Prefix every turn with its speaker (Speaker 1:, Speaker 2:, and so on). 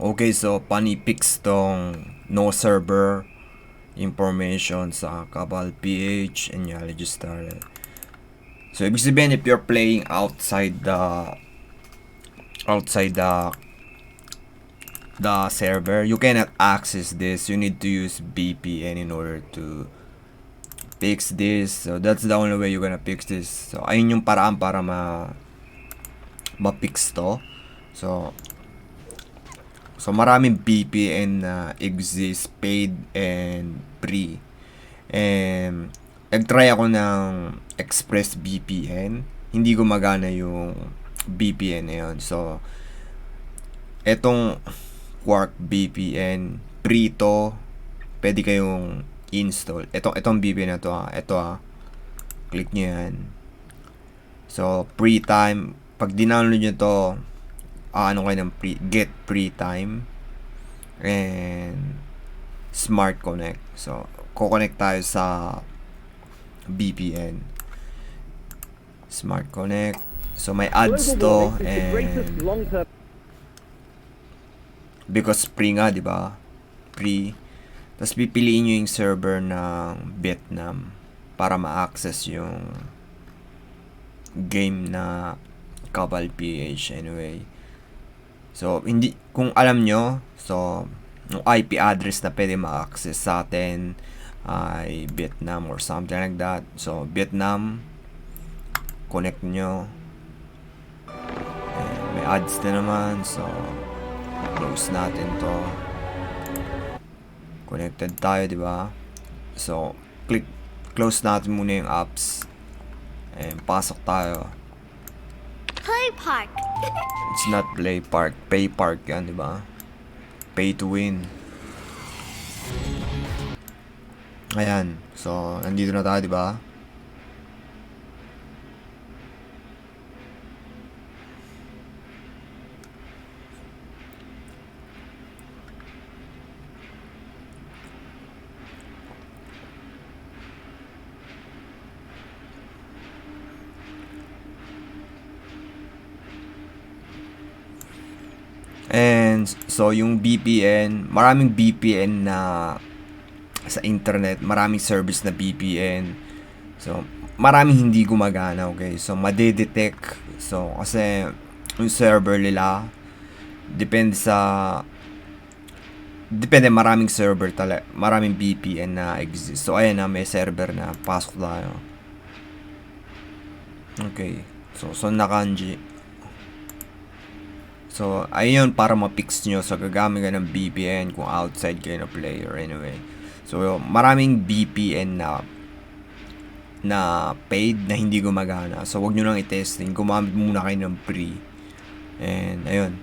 Speaker 1: Okay, so panipix tong no server information sa Cabal PH and Yali started. So ibig sabihin, if you're playing outside the server, you cannot access this. You need to use VPN in order to fix this. So that's the only way you're gonna fix this. So ayun yung paraan para ma-fix to. So maraming VPN na exist, paid and free. And nag-try ako ng Express VPN. Hindi gumagana yung VPN na yun. So etong Quark VPN, free to. Pwede kayong install. Etong VPN na to ha. Ito ha. Click nyo yan. So free time. Pag dinownload nyo to, ano kayo ng get free time and smart connect. So ko-connect tayo sa VPN, smart connect. So may ads to, and because free nga, di ba? Free. Tapos pipiliin nyo yung server ng Vietnam para ma-access yung game na Cabal PH anyway. So, hindi, kung alam nyo, so, yung IP address na pwede ma-access sa atin ay Vietnam or something like that. So, Vietnam, connect nyo. And may ads na naman. So, close natin to. Connected tayo, di ba? So, close natin muna yung apps. And pasok tayo.
Speaker 2: Play Park.
Speaker 1: It's not Play Park, Pay Park yan, di ba? Pay to win. Ayan. So, nandito na tayo, di ba? And so yung VPN, maraming VPN na sa internet, maraming service na VPN. So maraming hindi gumagana, okay? So madedetect. So kasi yung server nila depende maraming server talaga, maraming VPN na exist. So ayan na, may server na, pasok tayo. Okay. So nakanji. So, ayun para ma-fix nyo. So, gagamit ka ng VPN kung outside kayo na player anyway. So, maraming VPN na paid na hindi gumagana. So, wag nyo nang i-testing. Gumamit muna kayo ng free. And, ayun.